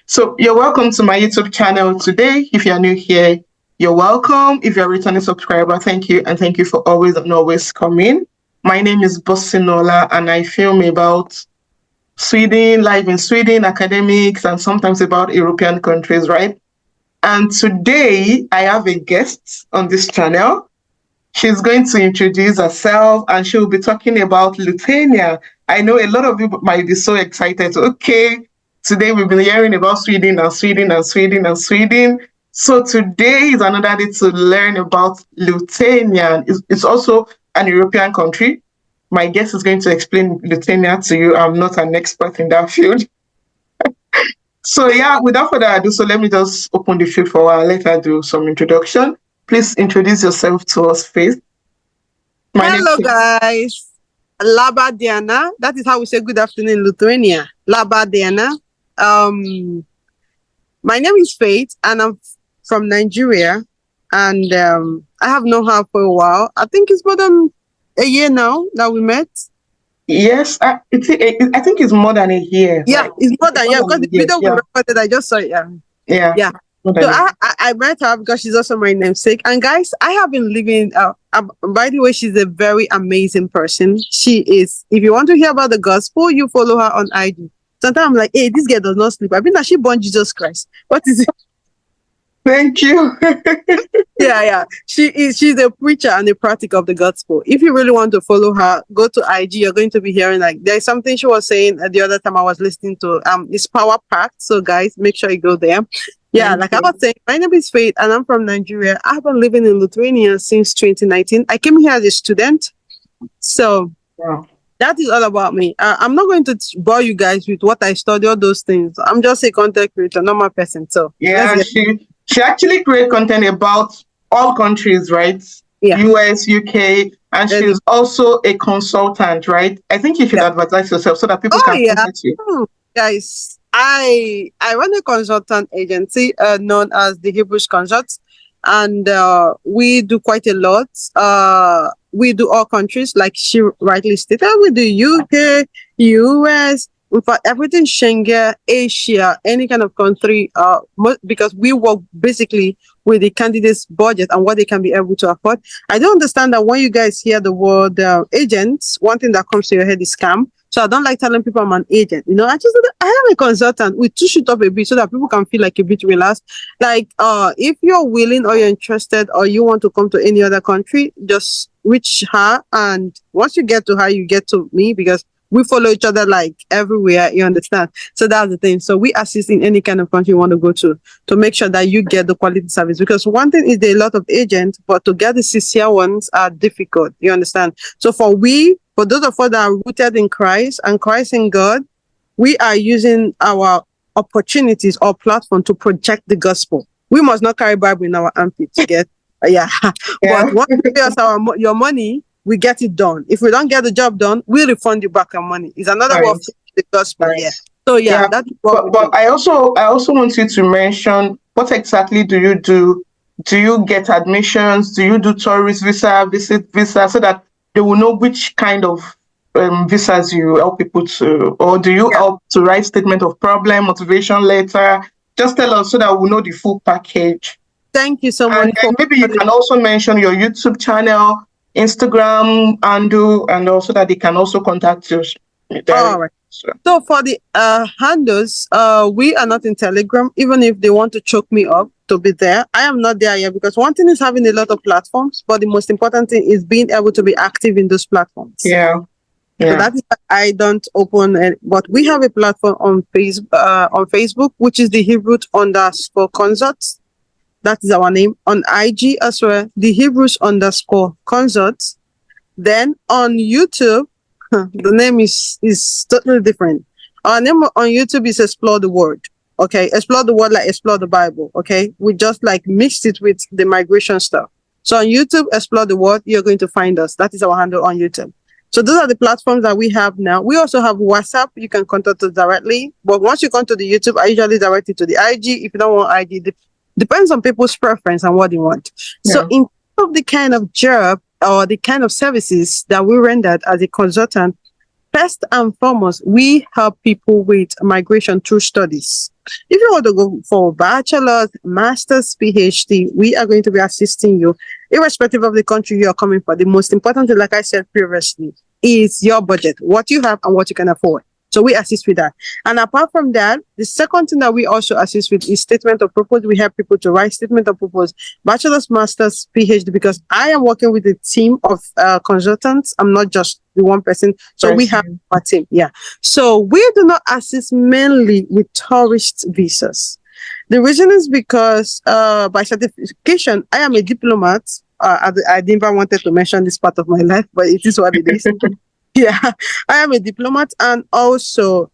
So you're welcome to my YouTube channel today. If you're new here, you're welcome. If you're a returning subscriber, thank you. And thank you for always and always coming. My name is Bosinola and I film about Sweden, life in Sweden, academics, and sometimes about European countries, right? And today I have a guest on this channel. She's going to introduce herself and she'll be talking about Lithuania. I know a lot of you might be so excited. Okay, today we've been hearing about Sweden and Sweden and Sweden and Sweden. So today is another day to learn about Lithuania. It's also an European country. My guest is going to explain Lithuania to you. I'm not an expert in that field. So yeah, without further ado, so let me just open the field for her. Let her do some introduction. Please introduce yourself to us first. Hello, guys. Laba Diana. That is how we say good afternoon in Lithuania. Laba Diana. My name is Faith, and I'm from Nigeria. And I have known her for a while. I think it's more than a year now that we met. Yes, I think it's more than a year. Yeah, right? It's more than a year because the video we recorded, I just saw it. Yeah. So I met her because she's also my namesake. And guys, I have been living, by the way, she's a very amazing person. She is, if you want to hear about the gospel, you follow her on IG. Sometimes I'm like, hey, this girl does not sleep. I mean, she born Jesus Christ. What is it? Thank you. Yeah. She's a preacher and a practice of the gospel. If you really want to follow her, go to IG. You're going to be hearing like there's something she was saying the other time I was listening to. It's power packed. So guys, make sure you go there. Yeah, like I was saying, my name is Faith and I'm from Nigeria. I've been living in Lithuania since 2019. I came here as a student. So that is all about me. I'm not going to bore you guys with what I study, all those things. I'm just a content creator, normal person. So yeah, she actually creates content about all countries, right? Yeah. US, UK, and she's also a consultant, right? I think you should advertise yourself so that people can contact you. Guys, I run a consultant agency known as the Hebrews Consult, and we do quite a lot. We do all countries, like she rightly stated. We do UK, US, in fact, everything Schengen, Asia, any kind of country, because we work basically with the candidates' budget and what they can be able to afford. I don't understand that when you guys hear the word agents, one thing that comes to your head is scam. So I don't like telling people I'm an agent. I am a consultant. We touch it up a bit so that people can feel like a bit relaxed. Like, if you're willing or you're interested or you want to come to any other country, just reach her. And once you get to her, you get to me because we follow each other like everywhere, you understand? So that's the thing. So we assist in any kind of country you want to go to make sure that you get the quality service. Because one thing is there are a lot of agents, but to get the sincere ones are difficult, you understand? So for those of us that are rooted in Christ and Christ in God, we are using our opportunities or platform to project the gospel. We must not carry Bible in our armpit to get, But once you pay us your money, we get it done. If we don't get the job done, we'll refund you back our money. It's another way of the gospel. Yeah. So that's what. But I also want you to mention what exactly do you do? Do you get admissions? Do you do tourist visa, visit visa, so that they will know which kind of visas you help people to, or do you help to write statement of problem, motivation letter? Just tell us so that we'll know the full package. Thank you so much. And maybe you can also mention your YouTube channel, Instagram, and also that they can also contact you. All right. So for the handles, we are not in Telegram, even if they want to choke me up to be there. I am not there yet because one thing is having a lot of platforms, but the most important thing is being able to be active in those platforms. Yeah. So that is why I don't open it, but we have a platform on Facebook, which is the Hebrews_Consults. That is our name. On IG as well, the Hebrews_Consults. Then on YouTube, the name is totally different. Our name on YouTube is Explore the Word. Okay, explore the word like explore the Bible. Okay, we just like mixed it with the migration stuff. So on YouTube, Explore the Word, you're going to find us. That is our handle on YouTube. So those are the platforms that we have now. We also have WhatsApp. You can contact us directly. But once you come to the YouTube, I usually direct you to the IG. If you don't want IG, depends on people's preference and what they want. Yeah. So in terms of the kind of job or the kind of services that we rendered as a consultant, First and foremost, we help people with migration through studies. If you want to go for bachelor's, master's, PhD, we are going to be assisting you, irrespective of the country you are coming from. The most important thing, like I said previously, is your budget, what you have and what you can afford. So we assist with that. And apart from that, the second thing that we also assist with is statement of purpose. We help people to write statement of purpose, bachelor's, master's, PhD, because I am working with a team of consultants. I'm not just the one person. So we have a team. Yeah. So we do not assist mainly with tourist visas. The reason is because by certification, I am a diplomat. I never wanted to mention this part of my life, but it is what it is. Yeah, I am a diplomat, and also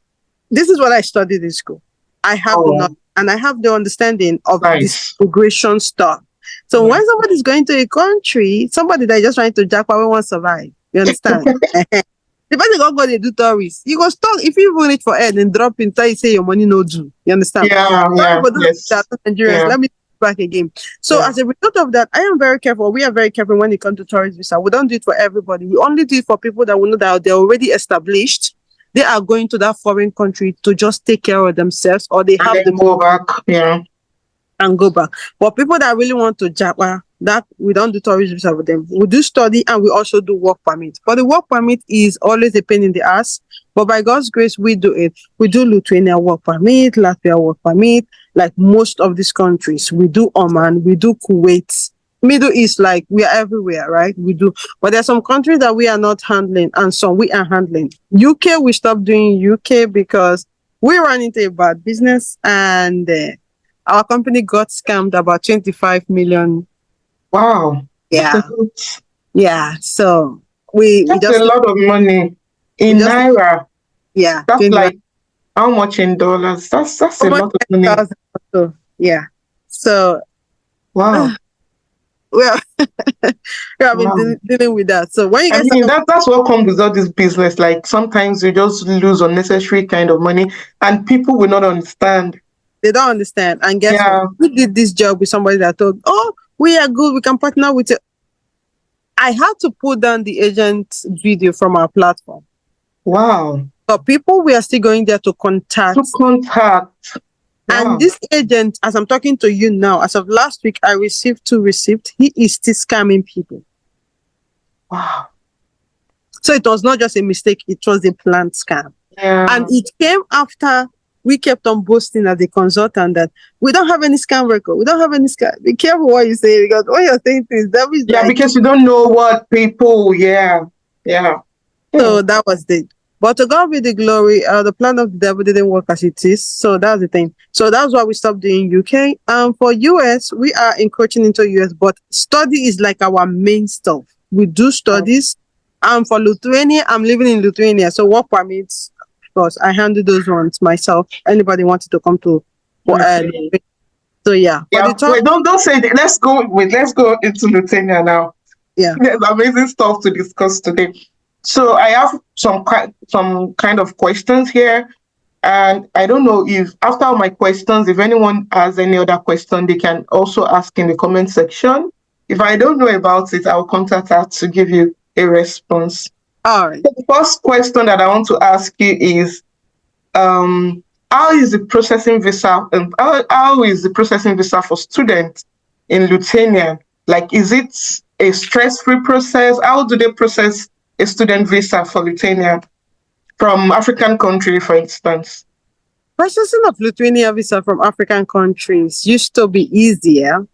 this is what I studied in school. I have the knowledge and I have the understanding of this immigration stuff. So when somebody is going to a country, somebody that is just trying to jack we want to survive. You understand? The person go they do tourists. You go stop if you even reach for air and drop in, you say your money no do. You understand? Nigerians, let me back again. So as a result of that, I am very careful. We are very careful when it comes to tourist visa. We don't do it for everybody. We only do it for people that we know that they're already established. They are going to that foreign country to just take care of themselves, or they have to go back. Yeah. And go back. But people that really want to japa, that we don't do tourist visa with them. We do study and we also do work permit. But the work permit is always a pain in the ass. But by God's grace, we do it. We do Lithuania work permit, Latvia work permit, like most of these countries. We do Oman, we do Kuwait, Middle East, like we are everywhere, right? We do. But there are some countries that we are not handling and some we are handling. UK, we stopped doing UK because we ran into a bad business and our company got scammed about 25 million. Wow. Yeah. Yeah. So we just a lot of money in naira. Yeah. That's like how much in dollars? That's a lot of money. Yeah. So wow. Well, I've been dealing with that. So when you guys that's what comes with all this business. Like sometimes you just lose unnecessary kind of money and people will not understand. They don't understand. And guess what? We did this job with somebody that told, oh, we are good, we can partner with it. I had to put down the agent video from our platform. Wow. But people, we are still going there to contact. Wow. And this agent, as I'm talking to you now, as of last week, I received 2 receipts. He is still scamming people. Wow. So it was not just a mistake, it was a planned scam. Yeah. And it came after we kept on boasting as a consultant that we don't have any scam record. We don't have any scam. Be careful what you say, because what you're saying is that is because you don't know what people, So that was it. But to God be the glory, the plan of the devil didn't work as it is. So that's the thing. So that's why we stopped doing UK. For US, we are encroaching into US, but study is like our main stuff. We do studies. And for Lithuania, I'm living in Lithuania. So work permits, of course, I handle those ones myself. Anybody wanted to come to so yeah. Wait, don't say that. Let's go into Lithuania now. Yeah. There's amazing stuff to discuss today. So I have some kind of questions here, and I don't know if after all my questions, if anyone has any other question, they can also ask in the comment section. If I don't know about it, I'll contact her to give you a response. All right. So the first question that I want to ask you is, how is the processing visa? How is the processing visa for students in Lithuania? Like, is it a stress-free process? How do they process a student visa for Lithuania from African country, for instance? Processing of Lithuania visa from African countries used to be easier,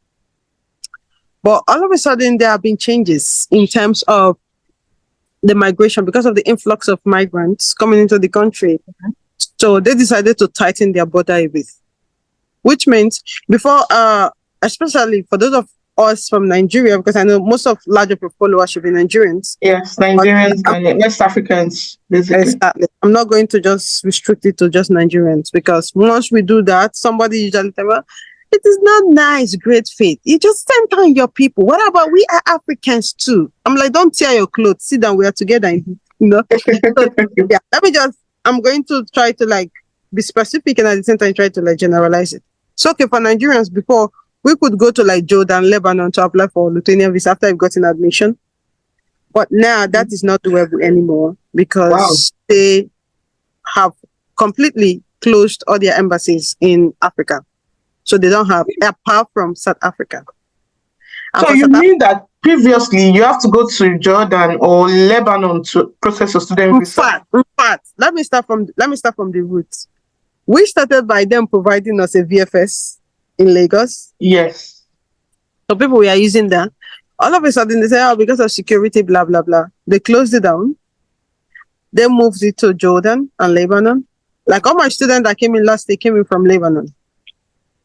but all of a sudden there have been changes in terms of the migration because of the influx of migrants coming into the country. So they decided to tighten their border a bit, which means before, especially for those of us from Nigeria, because I know most of larger followers should be Nigerians. Yes, Nigerians and West Africans, basically. Exactly. I'm not going to just restrict it to just Nigerians, because once we do that, somebody usually tell me, it is not nice, great faith. You just send down your people. What about we are Africans too? I'm like, don't tear your clothes. Sit down. We are together. So, yeah. I'm going to try to be specific and at the same time try to generalize it. So okay, for Nigerians, before we could go to Jordan, Lebanon to apply for Lithuania visa after I've gotten admission. But now that is not doable anymore because they have completely closed all their embassies in Africa. So they don't have, apart from South Africa. And So for you South mean that previously you have to go to Jordan or Lebanon to process your student visa? In fact, let me start from the roots. We started by them providing us a VFS in Lagos. Yes. So people were using that. All of a sudden they say, oh, because of security, blah blah blah. They closed it down. They moved it to Jordan and Lebanon. Like all my students that came in last, they came in from Lebanon.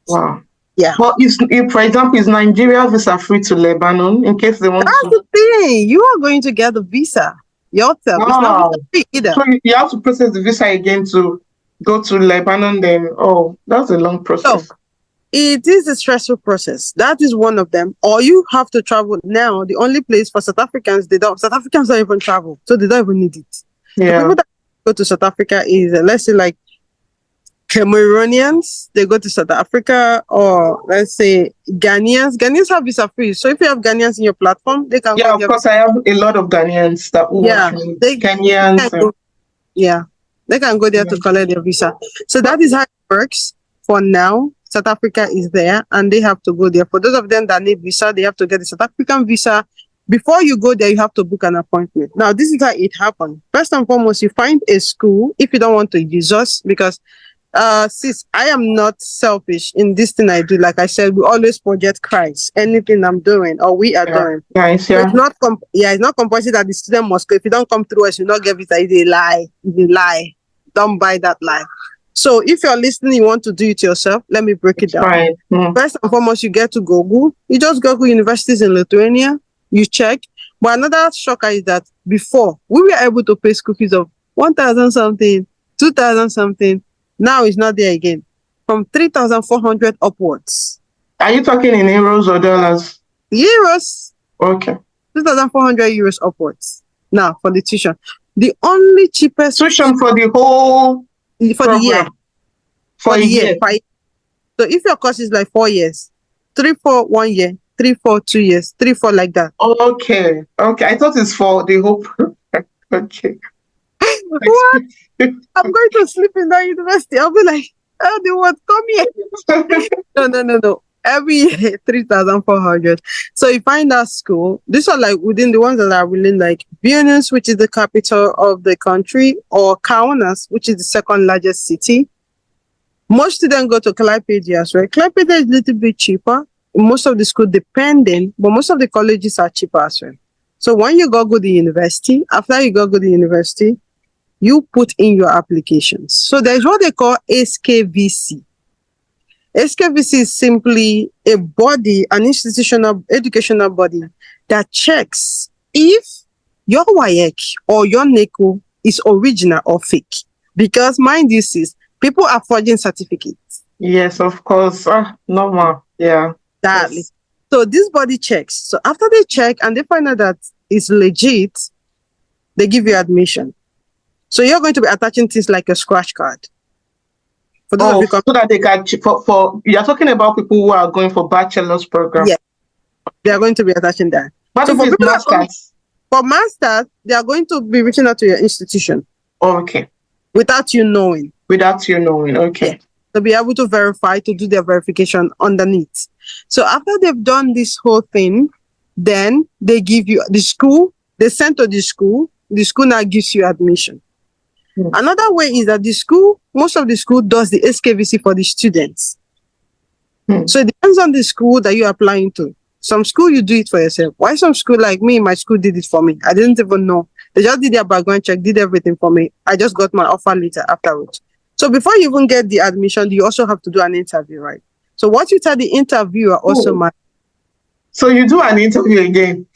Wow. Yeah. But if, for example, is Nigeria visa free to Lebanon in case they want That's to? the thing. You are going to get the visa yourself. It's not Wow. visa free either. So you have to process the visa again to go to Lebanon then. Oh, that's a long process. So it is a stressful process. That is one of them. Or you have to travel now. The only place for South Africans, South Africans don't even travel. So they don't even need it. Yeah. The people that go to South Africa is, let's say, like Cameroonians, they go to South Africa, or let's say Ghanaians. Ghanaians have visa free. So if you have Ghanaians in your platform, they can go Yeah, on of their course, I have a lot of Ghanaians that who yeah, watch me. they Kenyans. can go, yeah, they can go there to collect their visa. So that is how it works for now. South Africa is there and they have to go there. For those of them that need visa, they have to get the South African visa. Before you go there, you have to book an appointment. Now, this is how it happened. First and foremost, you find a school if you don't want to use us, because sis, I am not selfish in this thing I do. Like I said, we always project Christ. Anything I'm doing or we are doing. Nice, So yeah. it's not it's not compulsory that the student must go. If you don't come through us, you not get visa. It's a lie. It's a lie. Don't buy that lie. So if you're listening, you want to do it yourself, let me break it down. Right. First and foremost, you get to Google. You just Google universities in Lithuania. You check. But another shocker is that before, we were able to pay school fees of 1,000 something, 2,000 something. Now it's not there again. From 3,400 upwards. Are you talking in euros or dollars? Euros. Okay. 2,400 euros upwards. Now for the tuition. The only cheapest tuition for the whole for the year. For a year. So if your course is like 4 years, 3 for 1 year, 3 for 2 years, 3 for like that. Okay. I thought it's for the whole. Okay. What? I'm going to sleep in that university. I'll be like, oh, they won't come here. No. Every year, 3,400. So you find that school. These are like within the ones that are really like Vilnius, which is the capital of the country, or Kaunas, which is the second largest city. Most students go to Klaipėda, right? Klaipėda is a little bit cheaper. Most of the school depending, but most of the colleges are cheaper as well. So when you go the university, after you go the university, you put in your applications. So there's what they call SKVC. SKVC is simply a body, an institutional educational body that checks if your WAEC or your NECO is original or fake. Because mind you, sis, people are forging certificates. Yes, of course. Normal. Yeah. Yes. So this body checks. So after they check and they find out that it's legit, they give you admission. So you're going to be attaching things like a scratch card. For those so that they can for you're talking about people who are going for bachelor's program. Yeah, they are going to be attaching that. But so for people masters, for masters, they are going to be reaching out to your institution. Okay. Without you knowing. Okay. Yeah. To be able to verify, to do their verification underneath. So after they've done this whole thing, then they give you the school. They send to the school now gives you admission. Another way is that the school, most of the school does the SKVC for the students. So it depends on the school that you're applying to. Some school, you do it for yourself. Why some school like me, my school did it for me. I didn't even know. They just did their background check, did everything for me. I just got my offer letter afterwards. So before you even get the admission, you also have to do an interview, right? So what you tell the interviewer also matters. So you do an interview again?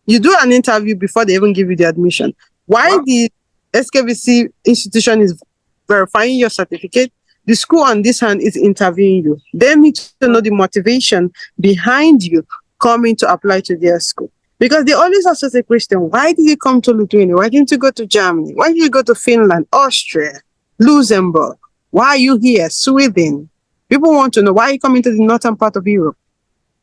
You do an interview before they even give you the admission. Why the SKVC institution is verifying your certificate, the school on this hand is interviewing you. They need to know the motivation behind you coming to apply to their school. Because they always ask us a question, why did you come to Lithuania? Why didn't you go to Germany? Why did you go to Finland, Austria, Luxembourg? Why are you here? Sweden? People want to know, why are you coming to the northern part of Europe?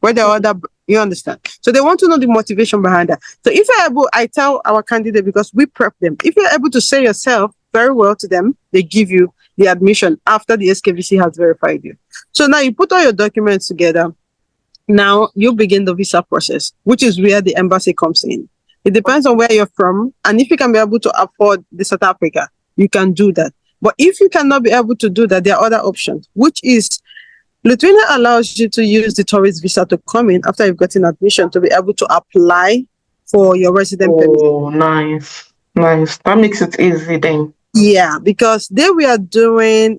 Where there are other, you understand? So they want to know the motivation behind that. So if you're able, I tell our candidate, because we prep them, if you're able to say yourself very well to them, they give you the admission after the SKVC has verified you. So now you put all your documents together. Now you begin the visa process, which is where the embassy comes in. It depends on where you're from, and if you can be able to afford the South Africa, you can do that. But if you cannot be able to do that, there are other options, which is Lithuania allows you to use the tourist visa to come in after you've gotten admission to be able to apply for your resident permit. Oh, nice. Nice. That makes it easy then. Yeah, because they were doing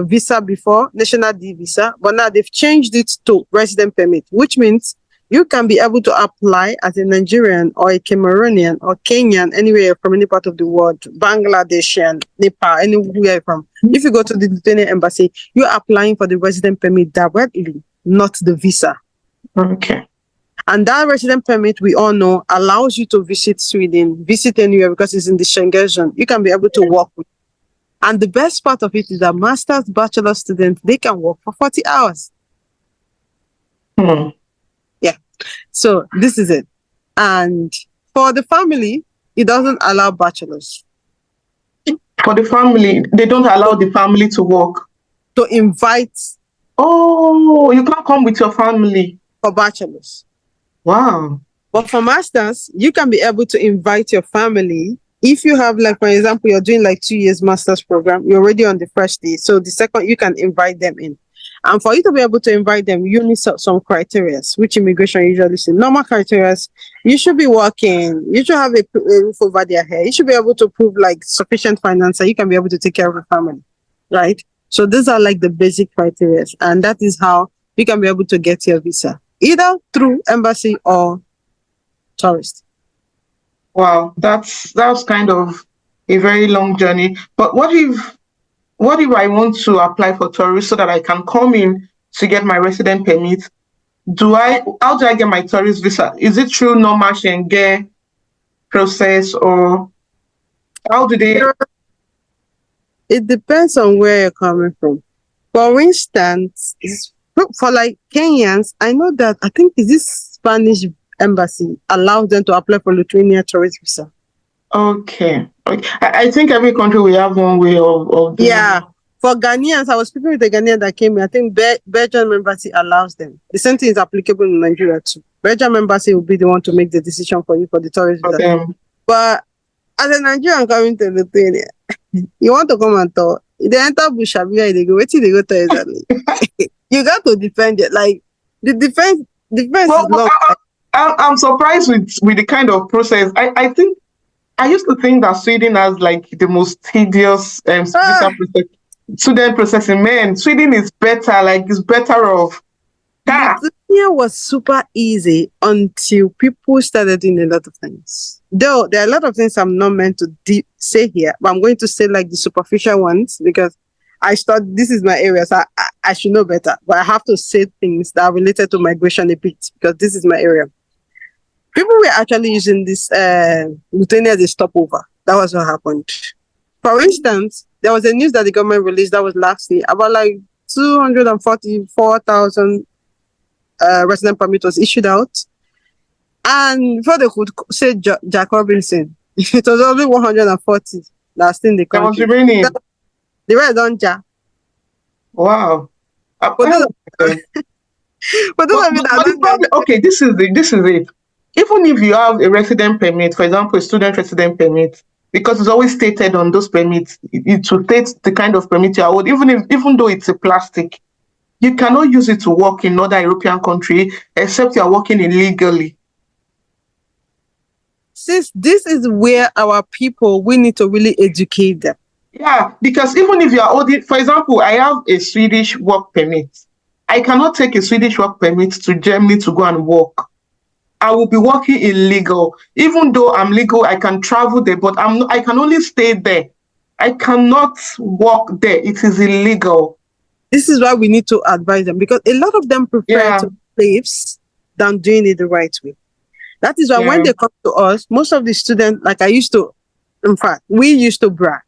visa before, national D visa, but now they've changed it to resident permit, which means you can be able to apply as a Nigerian or a Cameroonian or Kenyan, anywhere from any part of the world, Bangladeshian, Nepal, anywhere you're from. If you go to the Lithuanian embassy, you're applying for the resident permit directly, not the visa. Okay. And that resident permit, we all know, allows you to visit Sweden, visit anywhere because it's in the Schengen zone. You can be able to work with. And the best part of it is that master's, bachelor students, they can work for 40 hours. Hmm. Yeah. So this is it. And for the family, it doesn't allow bachelors. For the family, they don't allow the family to work. To invite. Oh, you can't come with your family. For bachelors. Wow. But for masters, you can be able to invite your family. If you have, like, for example, you're doing like 2 years master's program, you're already on the first day. So the second, you can invite them in. And for you to be able to invite them, you need some criteria, which immigration usually say. Normal criteria, you should be working, you should have a roof over their head, you should be able to prove like sufficient finance, so you can be able to take care of the family, right? So these are like the basic criteria, and that is how you can be able to get your visa, either through embassy or tourist. Wow, that's kind of a very long journey. But what if I want to apply for tourist so that I can come in to get my resident permit? How do I get my tourist visa? Is it through normal Schengen process, or how do they? It depends on where you're coming from. For instance, for like Kenyans, I know that I think is this Spanish embassy allows them to apply for Lithuania tourist visa. Okay. I think every country will have one way of doing Yeah. For Ghanaians, I was speaking with a Ghanaian that came here. I think Belgium embassy allows them. The same thing is applicable in Nigeria too. Belgium embassy will be the one to make the decision for you for the tourist visa. But as a Nigerian coming to Lithuania, you want to come and talk. They enter Bushabia, they go, wait till they go to exactly. You got to defend it. Like the defense is long. I'm surprised with the kind of process. I think I used to think that Sweden has like the most tedious visa student processing. Man, Sweden is better. Like it's better off. Lithuania was super easy until people started doing a lot of things. Though there are a lot of things I'm not meant to say here, but I'm going to say like the superficial ones because I thought this is my area, so I should know better. But I have to say things that are related to migration a bit because this is my area. People were actually using this Lithuania as a stopover. That was what happened. For instance, there was a news that the government released that was last year about like 244,000 resident permit was issued out. And before they could say Jack Robinson, it was only 140 last in the country. That was remaining. They were done, Jack. Wow. But okay, this is it. Even if you have a resident permit, for example, a student resident permit, because it's always stated on those permits, it will state the kind of permit you are, even though it's a plastic, you cannot use it to work in another European country except you are working illegally. Since this is where our people, we need to really educate them. Yeah, because even if you are holding, for example, I have a Swedish work permit. I cannot take a Swedish work permit to Germany to go and work. I will be working illegal. Even though I'm legal, I can travel there, but I can only stay there. I cannot work there. It is illegal. This is why we need to advise them, because a lot of them prefer to slaves than doing it the right way. That is why when they come to us, most of the students, like we used to brag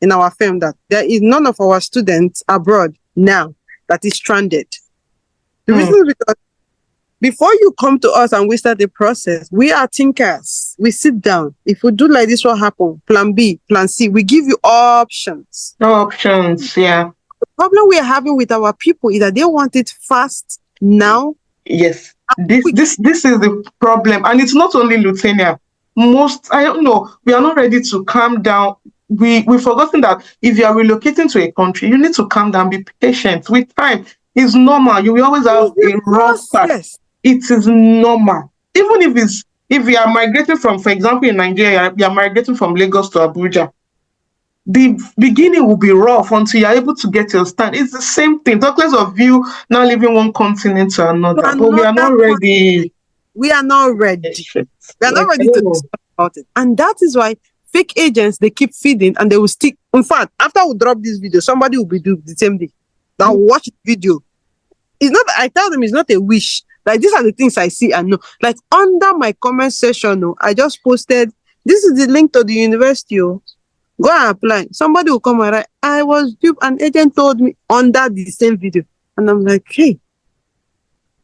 in our firm that there is none of our students abroad now that is stranded. The reason is because Before you come to us and we start the process, we are thinkers. We sit down. If we do like this, what happen? Plan B, plan C. We give you options. No options. Yeah. The problem we are having with our people is that they want it fast now. Yes. This Quick. this this is the problem, and it's not only Lithuania. Most, I don't know, we are not ready to calm down. We've forgotten that if you are relocating to a country, you need to calm down, be patient with time. It's normal. You will always have It's the a rough start. process. It is normal. Even if you are migrating from, for example, in Nigeria, you are migrating from Lagos to Abuja. The beginning will be rough until you're able to get your stand. It's the same thing. Talk less of you now leaving one continent to To another, but we are not another ready. we are not ready. Shit. We are not Like, I ready don't to know. discuss about it. And that is why fake agents, they keep feeding and they will stick. In fact, after we drop this video, somebody will be doing the same day. Now watch the video. It's not, I tell them it's not a wish. Like, these are the things I see and know. Like, under my comment section, I just posted, this is the link to the university. Go and apply. Somebody will come and write, I was duped. An agent told me under the same video. And I'm like, hey,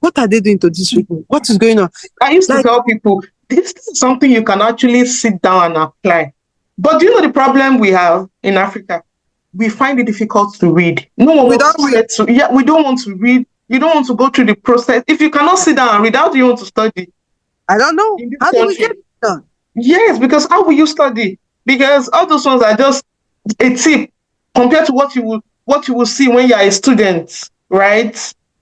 what are they doing to these people? What is going on? I used to Like, tell people this is something you can actually sit down and apply. But do you know the problem we have in Africa? We find it difficult to read. No one we wants don't to read. set to, yeah, we don't want to read. You don't want to go through the process. If you cannot sit down and read, how do you want to study I don't know. in this How do we country? get it done? Yes, because how will you study? Because all those ones are just a tip compared to what you will see when you are a student, right?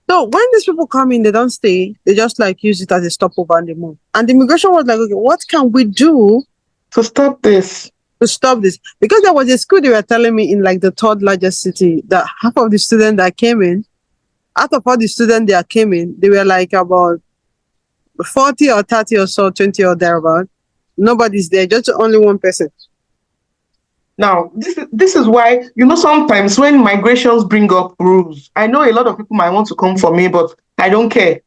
So when these people come in, they don't stay. They just like use it as a stopover and they move. And the immigration was like, okay, what can we do To stop this. to stop this? Because there was a school they were telling me in like the third largest city that half of the students that came in, out of all the students that came in, they were like about 40 or 30 or so, 20 or thereabout. Nobody's there, just only one person. Now, this is why, sometimes when migrations bring up rules, I know a lot of people might want to come for me, but I don't care.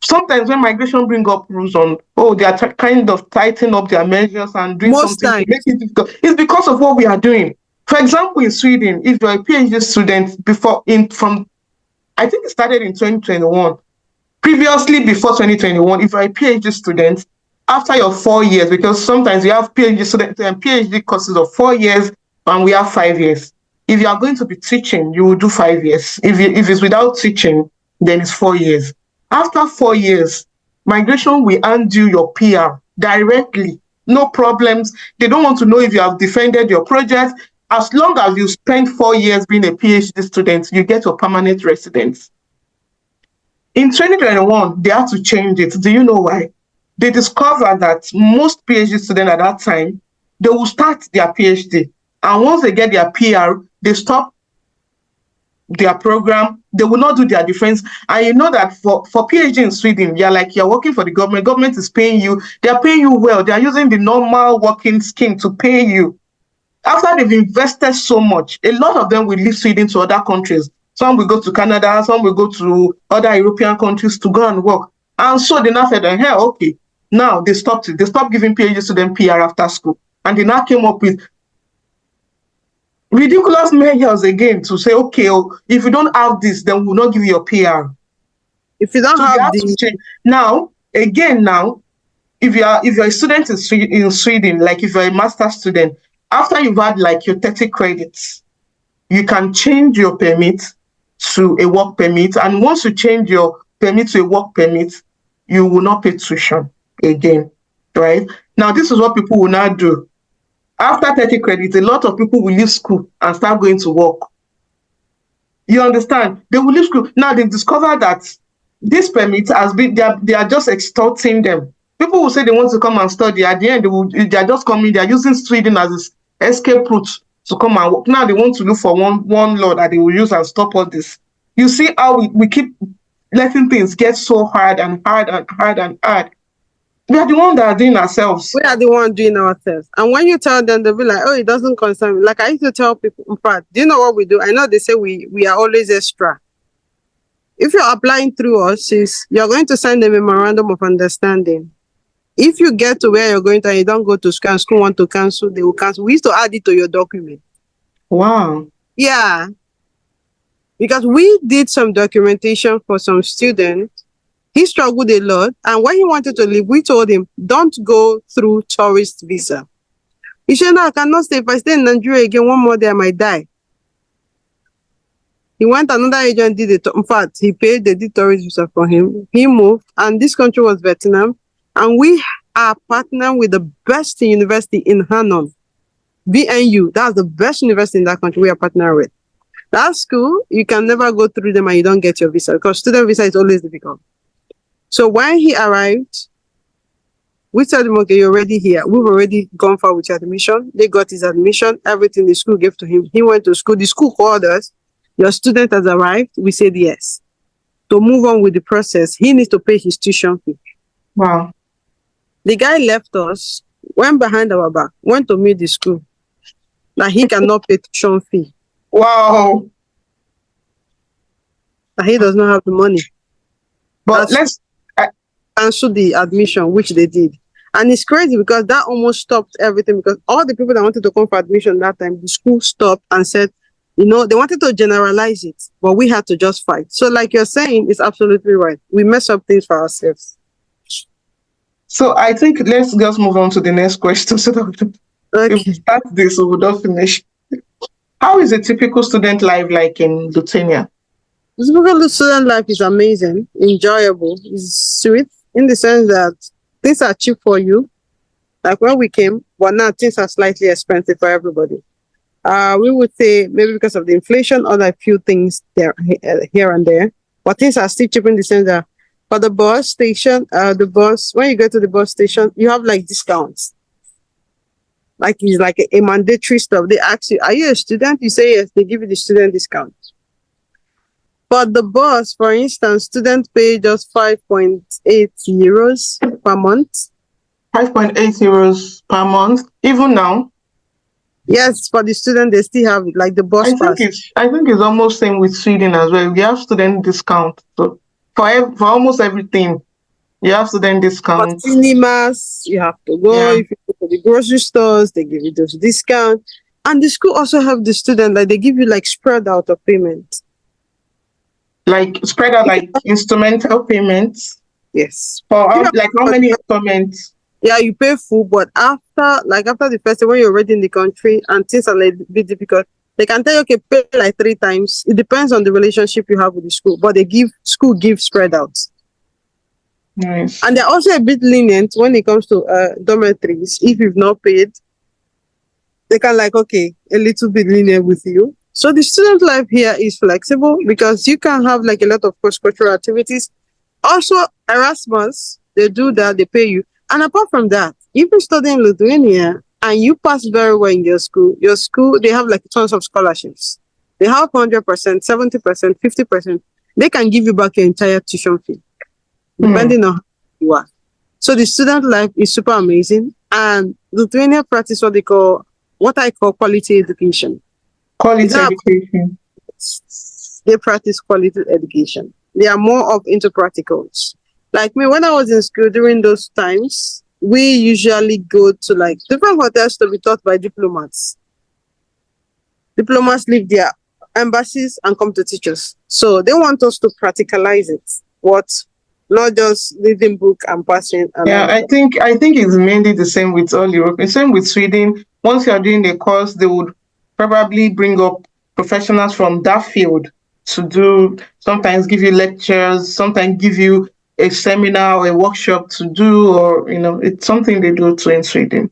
Sometimes when migration bring up rules on, oh, they are kind of tightening up their measures and doing Most something to times, make it difficult, it's because of what we are doing. For example, in Sweden, if you're a PhD student I think it started in 2021. Previously, before 2021, if you're a PhD student, after your 4 years, because sometimes we have PhD students and PhD courses of 4 years, and we have 5 years. If you are going to be teaching, you will do 5 years. If it's without teaching, then it's 4 years. After 4 years, migration will undo your PR directly. No problems. They don't want to know if you have defended your project. As long as you spend 4 years being a PhD student, you get your permanent residence. In 2021, they had to change it. Do you know why? They discovered that most PhD students at that time, they will start their PhD. And once they get their PR, they stop their program. They will not do their defense. And you know that for PhD in Sweden, you're working for the government. Government is paying you. They are paying you well. They are using the normal working scheme to pay you. After they've invested so much, a lot of them will leave Sweden to other countries. Some will go to Canada, some will go to other European countries to go and work. And so they now said, hey, okay, now they stopped it. They stopped giving PhD students PR after school. And they now came up with ridiculous measures again to say, okay, if you don't have this, then we'll not give you your PR. if you don't So they have have to change. Now, if you're a student in Sweden, like if you're a master's student, after you've had like your 30 credits, you can change your permit to a work permit. And once you change your permit to a work permit, you will not pay tuition again, right? Now, this is what people will now do. After 30 credits, a lot of people will leave school and start going to work. You understand? They will leave school. Now, they've discovered that this permit has been, they are just extorting them. People will say they want to come and study. At the end, they are just coming, they are using Sweden as an escape route to come and work. Now they want to look for one law that they will use and stop all this. You see how we keep letting things get so hard and hard and hard and hard. We are the ones that are doing ourselves. We are the one doing ourselves. And when you tell them, they'll be like, oh, it doesn't concern me. Like I used to tell people, in fact, do you know what we do? I know they say we are always extra. If you're applying through us, you're going to sign a memorandum of understanding. If you get to where you're going to and you don't go to school and school want to cancel, they will cancel. We used to add it to your document. Wow. Yeah. Because we did some documentation for some students He struggled a lot, and when he wanted to leave, we told him, don't go through tourist visa. He said, no, I cannot stay. If I stay in Nigeria again, one more day I might die. He went, another agent did it. In fact, he paid, they did tourist visa for him. He moved, and this country was Vietnam. And we are partnering with the best university in Hanoi, VNU. That's the best university in that country we are partnering with. That school, you can never go through them and you don't get your visa, because student visa is always difficult. So when he arrived, we told him, okay, you're already here. We've already gone far with your admission. They got his admission, everything the school gave to him. He went to school. The school called us. Your student has arrived. We said yes. To move on with the process, he needs to pay his tuition fee. Wow. The guy left us, went behind our back, went to meet the school. That he cannot pay tuition fee. Wow. That he does not have the money. But let's cancel the admission, which they did. And it's crazy because that almost stopped everything, because all the people that wanted to come for admission that time, the school stopped and said, they wanted to generalize it, but we had to just fight. So like you're saying, it's absolutely right. We mess up things for ourselves. So I think let's just move on to the next question so that if we start this, we will not finish. How is a typical student life like in Lithuania? The typical student life is amazing, enjoyable, is sweet in the sense that things are cheap for you. Like when we came, but now things are slightly expensive for everybody. We would say maybe because of the inflation or a few things there here and there, but things are still cheap in the sense that for the bus station, when you go to the bus station, you have like discounts. Like it's like a mandatory stuff. They ask you, are you a student? You say yes, they give you the student discount. For the bus, for instance, students pay just 5.8 euros per month. 5.8 euros per month, even now? Yes, for the student, they still have it, like the bus pass. I think it's almost same with Sweden as well. We have student discount. So for almost everything, you have student discount. For cinemas, you have to go. Yeah. If you go to the grocery stores, they give you those discounts. And the school also have the student, like they give you like spread out of payment. Like spread out like instrumental payments? Yes. For how many installments? Yeah, you pay full, but after the first day, when you're already in the country and things are like a bit difficult, they can tell you, okay, pay like 3 times. It depends on the relationship you have with the school, but school give spread out. Nice. And they're also a bit lenient when it comes to dormitories. If you've not paid, they can a little bit lenient with you. So the student life here is flexible because you can have like a lot of cross-cultural activities. Also, Erasmus, they do that, they pay you. And apart from that, if you study in Lithuania and you pass very well in your school, they have like tons of scholarships. They have 100%, 70%, 50%. They can give you back your entire tuition fee, depending on how you are. So the student life is super amazing. And Lithuania practice what I call quality education. Quality education. They practice quality education. They are more into practicals. Like me, when I was in school during those times, we usually go to like different hotels to be taught by diplomats. Diplomats leave their embassies and come to teach us. So they want us to practicalize it. Not just reading book and passing. I think it's mainly the same with all Europe. The same with Sweden. Once you are doing the course, they would probably bring up professionals from that field to sometimes give you lectures, sometimes give you a seminar or a workshop to do, or it's something they do too in Sweden.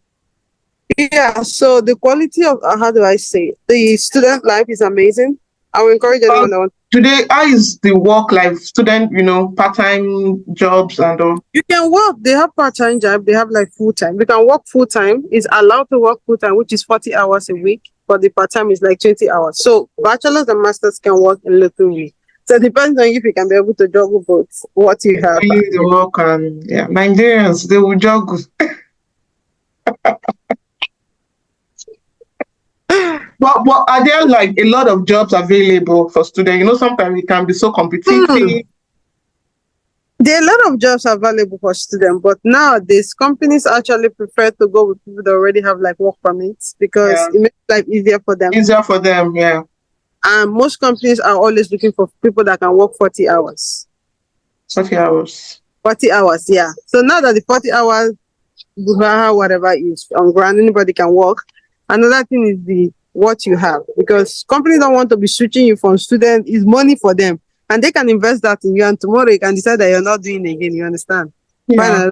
Yeah, so the quality of the student life is amazing. I will encourage anyone that wants. Today, how is the work life? Student, part-time jobs and all. You can work. They have part-time job. They have like full-time. You can work full-time. Is allowed to work full-time, which is 40 hours a week. But the part-time is like 20 hours. So bachelors and masters can work in Lithuania. So it depends on if you can be able to juggle both what you have. The work and Nigerians, they will juggle. But are there like a lot of jobs available for students? Sometimes it can be so competitive. There are a lot of jobs available for students, but nowadays companies actually prefer to go with people that already have like work permits because it makes life easier for them. Easier for them, yeah. And most companies are always looking for people that can work 40 hours. 40 hours. 40 hours, yeah. So now that the 40 hours, whatever is on ground, anybody can work. Another thing is the what you have, because companies don't want to be switching you from student. Is money for them, and they can invest that in you, and tomorrow you can decide that you're not doing it again. You understand? Yeah, Finally.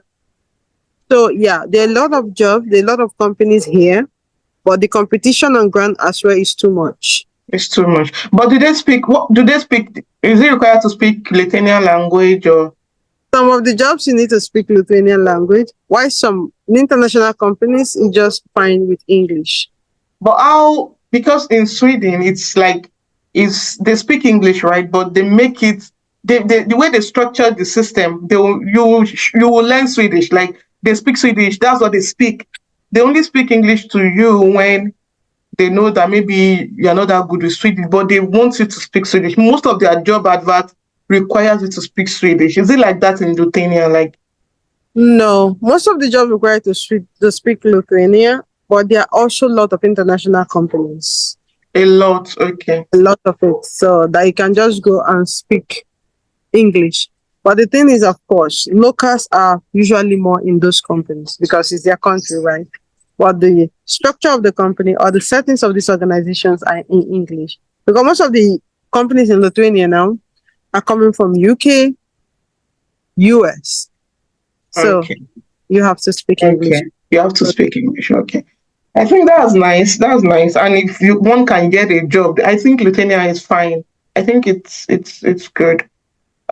So yeah, there are a lot of jobs, there are a lot of companies here, but the competition on ground as well is too much. it's too much. But do they speak? What do they speak? Is it required to speak Lithuanian language or? Some of the jobs you need to speak Lithuanian language, while some international companies is just fine with English. But how? Because in Sweden, it's like is they speak English, right? But they make it the way they structure the system. You will learn Swedish. Like they speak Swedish. That's what they speak. They only speak English to you when they know that maybe you're not that good with Swedish, but they want you to speak Swedish. Most of their job advert requires you to speak Swedish. Is it like that in Lithuania? Like No, most of the jobs require to speak Lithuania, but there are also a lot of international companies, a lot? Okay. a lot of it, so that you can just go and speak English. But the thing is, of course, locals are usually more in those companies because it's their country, right? But the structure of the company or the settings of these organizations are in English. Because most of the companies in Lithuania now are coming from UK, US. So Okay. you have to speak English. Okay. You have to speak English. Okay. I think that's nice. That's nice. And if one can get a job, I think Lithuania is fine. I think it's good.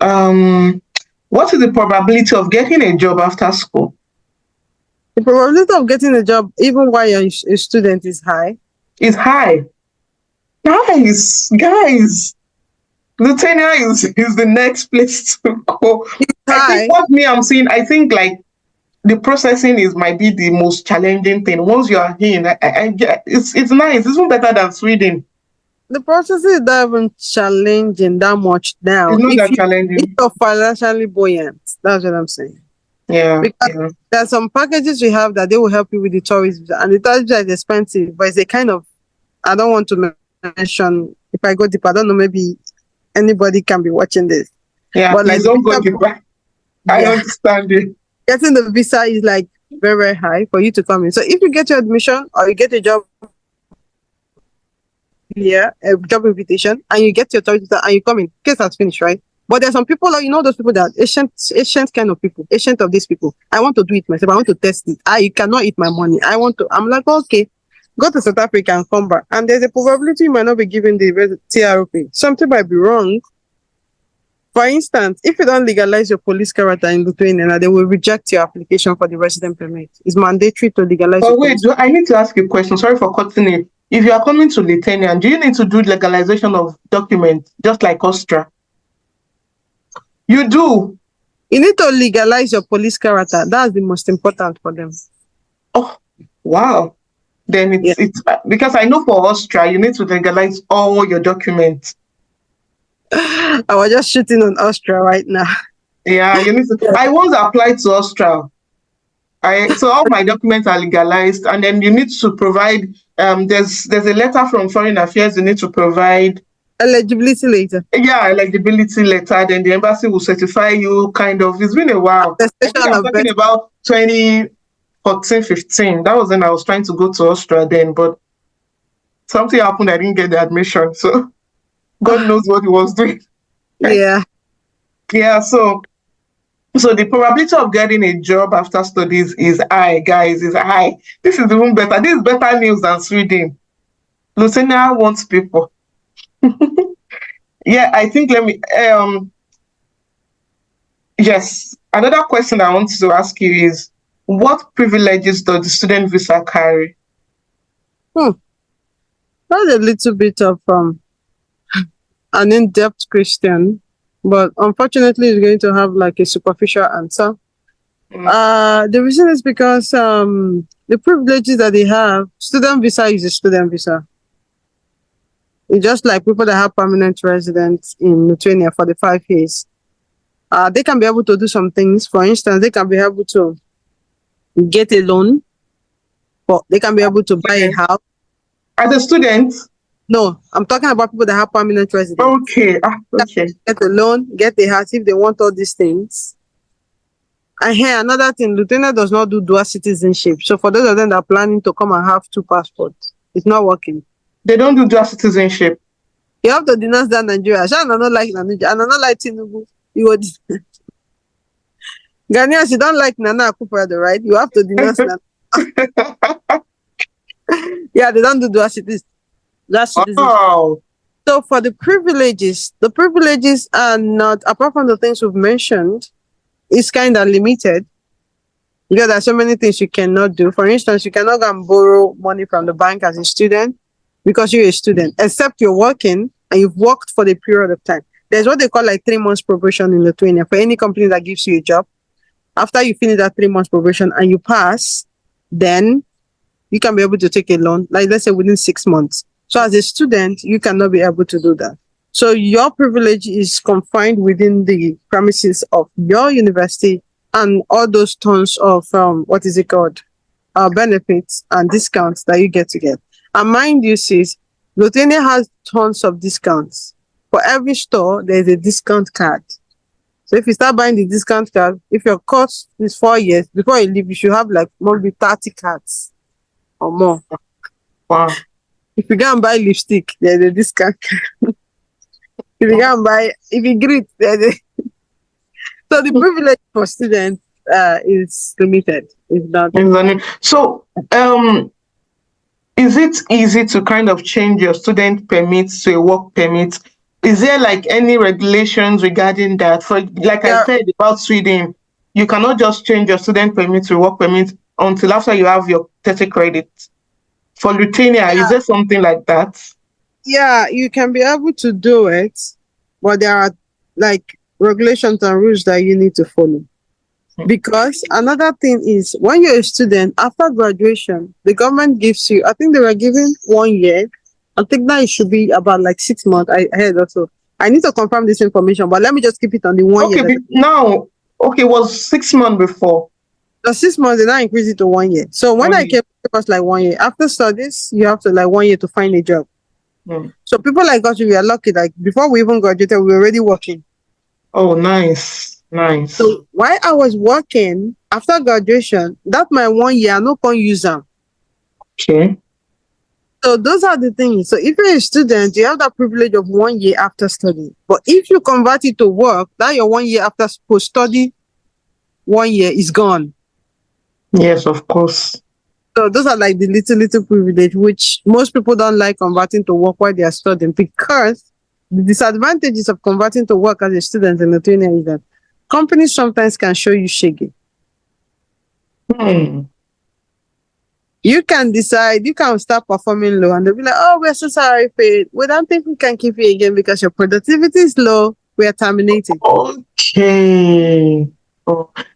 Um, what is the probability of getting a job after school? The probability of getting a job, even while you're a student, is high. It's high. Guys, guys, Lithuania is the next place to go. I think High. what me I'm seeing, I think like the processing is might be the most challenging thing. Once you are in, it's nice. It's even better than Sweden. The process is not even challenging that much now. It's not that If challenging. you're financially buoyant, that's what I'm saying. Yeah, Because yeah, there are some packages we have that they will help you with the tourist visa, and the tourist visa is expensive, but it's a kind of, I don't want to mention, if I go deep, I don't know, maybe anybody can be watching this. yeah. But like Please the don't go visa, deeper. I yeah, understand it. getting the visa is like very, very high for you to come in. So if you get your admission or you get a job here, a job invitation, and you get your tourist visa and you come in, case has finished, right? But there's some people, like, those people that ancient kind of people, ancient of these people. I want to do it myself. I want to test it. You cannot eat my money. I'm like, okay, go to South Africa and come back. And there's a probability you might not be given the TRP. Something might be wrong. For instance, if you don't legalize your police character in Lithuania, they will reject your application for the resident permit. It's mandatory to legalize But your wait, police. I need to ask you a question. Sorry for cutting it. If you are coming to Lithuania, do you need to do legalization of documents just like Austria? You do. You need to legalize your police character. That's the most important for them. Oh, wow. Then Yeah. it's because I know for Austria, you need to legalize all your documents. I was just shooting on Austria right now. Yeah, you need to. I once applied to Austria. So all my documents are legalized, and then you need to provide. There's a letter from Foreign Affairs you need to provide. Eligibility later. Yeah, eligibility letter. Then the embassy will certify you. Kind of. It's been a while. I think Attestation I'm of talking birth. about 2014, 15. That was when I was trying to go to Austria then, but something happened. I didn't get the admission. So God knows what he was doing. Yeah. Yeah. So the probability of getting a job after studies is high, guys. Is high. This is even better. This is better news than Sweden. Lucena wants people. Yeah, I think let me yes. Another question I want to ask you is what privileges does the student visa carry? Hmm. That's a little bit of an in-depth question, but unfortunately, it's going to have like a superficial answer. Mm, The reason is because the privileges that they have, student visa is a student visa. It's just like people that have permanent residence in Lithuania for the 5 years. They can be able to do some things. For instance, they can be able to get a loan, but they can be able to buy a student. house. As a student, No, I'm talking about people that have permanent residence. Okay. Okay. Get a loan, get a house if they want all these things. And here another thing, Lithuania does not do dual citizenship. So for those of them that are planning to come and have two passports, it's not working. They don't do dual citizenship. You have to denounce that Nigeria. Shall I not like Nigeria? And I not like Tinubu. You would Ghanaians, you don't like Nana Akufo-Addo, right? You have to denounce Nana. Yeah, they don't do dual citizenship. Wow. So for the privileges are not, apart from the things we've mentioned, it's kind of limited because there are so many things you cannot do. For instance, you cannot go and borrow money from the bank as a student because you're a student, except you're working and you've worked for the period of time. There's what they call like 3 months probation in Lithuania for any company that gives you a job. After you finish that 3 months probation and you pass, then you can be able to take a loan, like let's say within 6 months. So as a student, you cannot be able to do that. So your privilege is confined within the premises of your university and all those tons of what is it called? Benefits and discounts that you get to get. And mind you, sis, Lithuania has tons of discounts. For every store, there's a discount card. So if you start buying the discount card, if your course is 4 years, before you leave, you should have like maybe 30 cards or more. Wow. If you go and buy lipstick, there's a discount. If you go and buy, if you greet, there's a... So the privilege for students is limited. It's not. So, is it easy to kind of change your student permit to a work permit? Is there like any regulations regarding that? For like I said about Sweden, you cannot just change your student permit to a work permit until after you have your 30 credits. For Lithuania, is there something like that? Yeah, you can be able to do it, but there are like regulations and rules that you need to follow. Because another thing is when you're a student, after graduation, the government gives you, I think they were given 1 year. I think now it should be about like 6 months. I heard also. I need to confirm this information, but let me just keep it on the 1 year. Okay, it was 6 months before. The 6 months, they now increase it to 1 year. So when I came, it was like 1 year. After studies, you have to like 1 year to find a job. So people like us, we are lucky. Like before we even graduated, we were already working. Oh, nice. Nice. So while I was working after graduation, that my 1 year, I no can use them. Okay. So those are the things. So if you're a student, you have that privilege of 1 year after study. But if you convert it to work, that your 1 year after post study, 1 year is gone. Yes, of course. So those are like the little privilege, which most people don't like converting to work while they are studying, because the disadvantages of converting to work as a student in Lithuania is that companies sometimes can show you shaggy. You can decide, you can start performing low and they'll be like, oh, we're so sorry, paid. We don't think we can keep you again because your productivity is low. We are terminating. Okay.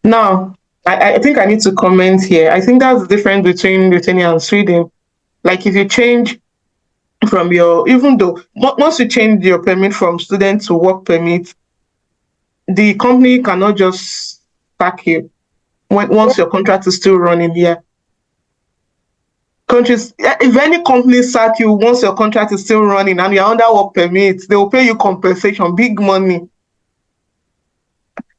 Now, I think I need to comment here. I think that's the difference between Lithuania and Sweden. Like if you change from your, even though once you change your permit from student to work permit, the company cannot just sack you once your contract is still running here. Countries, if any company sack you once your contract is still running and you're under work permit, they will pay you compensation, big money.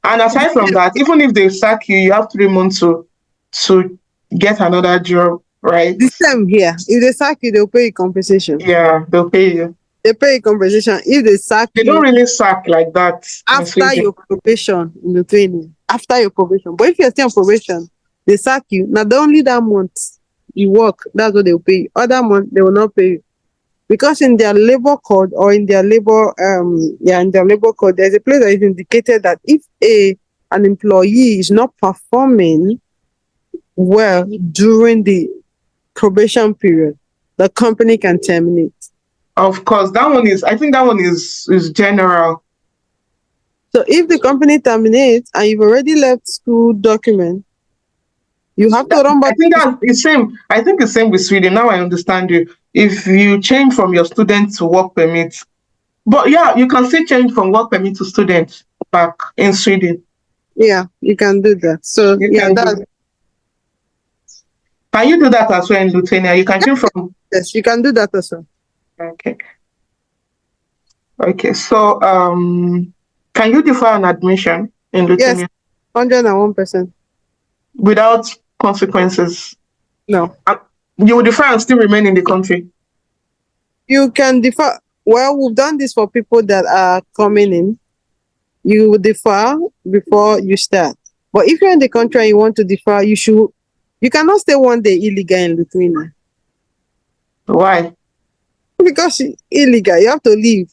And aside from that, even if they sack you, you have 3 months to get another job, right? The same here. If they sack you, they'll pay you compensation. Yeah, they'll pay you. They pay you compensation. If they sack you, they don't really sack like that after your probation in the training. After your probation. But if you're still on probation, they sack you. Now, the only that month you work, that's what they'll pay you. Other month, they will not pay you. Because in their labor code or in their labor code, there's a place that is indicated that if an employee is not performing well during the probation period, the company can terminate. Of course, I think that one is general. So if the company terminates and you've already left school document, you have to run back. I think that's the same. I think the same with Sweden. Now I understand you. If you change from your student to work permit, but yeah, you can still change from work permit to student back in Sweden. Yeah, you can do that. So can you do that as well in Lithuania? You can change from. Yes, you can do that as well. Okay. Okay. So, can you defer an admission in Yes, Lithuania 101%. without consequences? No. Uh, You will defer and still remain in the country. You can defer. Well, we've done this for people that are coming in. You defer before you start. But if you're in the country and you want to defer, you cannot stay one day illegal in Lithuania Why? because it's illegal. You have to leave.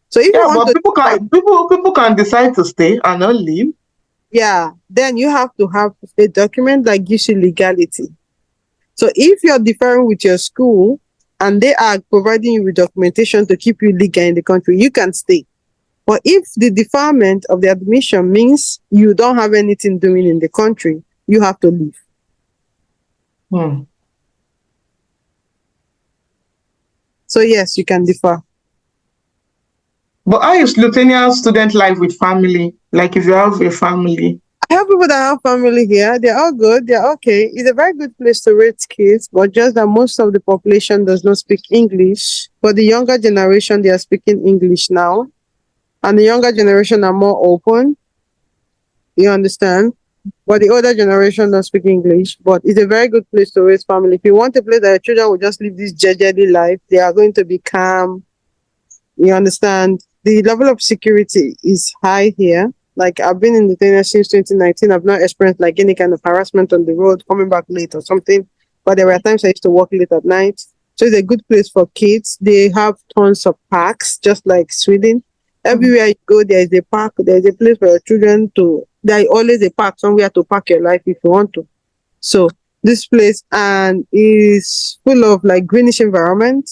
So if you Yeah, want but to defer, people can decide to stay and not leave. yeah, then you have to have a document that gives you legality. So if you're deferring with your school and they are providing you with documentation to keep you legal in the country, you can stay. But if the deferment of the admission means you don't have anything doing in the country, you have to leave. Hmm. So yes, you can defer. But how is Lithuanian student life with family? Like if you have a family. I have people that have family here. They're all good. They're okay. It's a very good place to raise kids, but just that most of the population does not speak English. But the younger generation, they are speaking English now. And the younger generation are more open. You understand? But the older generation don't speak English. But it's a very good place to raise family. If you want a place that your children will just live this jejely life, they are going to be calm. You understand? The level of security is high here. Like I've been in Lithuania since 2019. I've not experienced like any kind of harassment on the road, coming back late or something. But there were times I used to work late at night. So it's a good place for kids. They have tons of parks, just like Sweden. Everywhere you go, there is a park. There is a place for your children to. There is always a park somewhere to park your life if you want to. So this place and is full of like greenish environment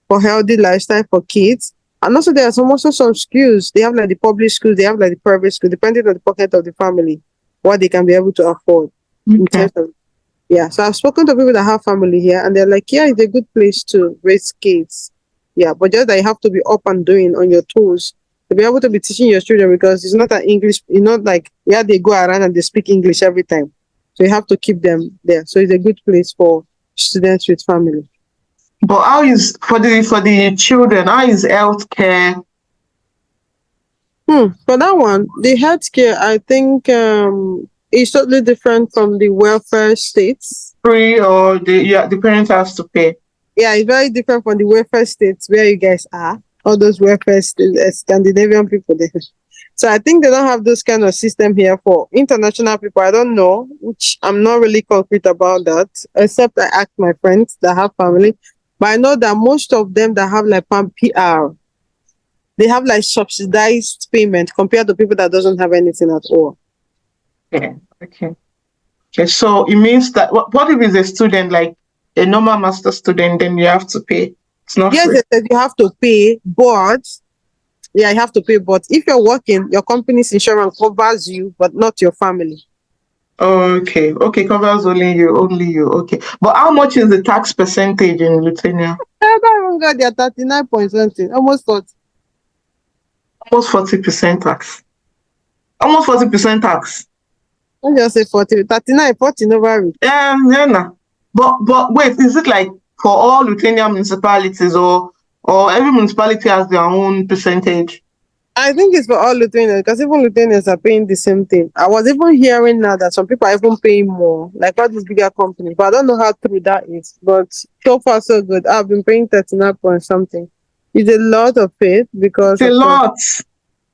for healthy lifestyle for kids. And also there are some schools. They have like the public schools, they have like the private school, depending on the pocket of the family, what they can be able to afford in Okay. terms of yeah. So I've spoken to people that have family here and they're like, yeah, it's a good place to raise kids. Yeah, but just that you have to be up and doing on your toes to be able to be teaching your children because it's not an English, it's not like yeah, they go around and they speak English every time. So you have to keep them there. So it's a good place for students with family. But how is for the children, how is healthcare For that one, the healthcare, I think, is totally different from the welfare states. free or the parent has to pay? Yeah, it's very different from the welfare states where you guys are. All those welfare states, Scandinavian people there. So I think they don't have those kind of system here for international people. I don't know, which I'm not really concrete about that, except I ask my friends that have family. But I know that most of them that have like PAM PR, they have like subsidized payment compared to people that doesn't have anything at all. Yeah. Okay. Okay. So it means that what if it's a student like a normal master student, then you have to pay. It's not Yes, free. they said you have to pay, but yeah, you have to pay. But if you're working, your company's insurance covers you, but not your family. Okay. Okay. Covers only you. Only you. Okay. But how much is the tax percentage in Lithuania? I don't even got their 39 point something, almost 40. Almost 40% tax. Almost 40% tax. Don't just say 40, 39, 40 no worry. Yeah, nah. But wait, is it like for all Lithuanian municipalities or every municipality has their own percentage? I think it's for all Lithuanians because even Lithuanians are paying the same thing. I was even hearing now that some people are even paying more, like all these bigger companies. But I don't know how true that is. But so far, so good. I've been paying 39 point something. It's a lot of it It's because, a of course,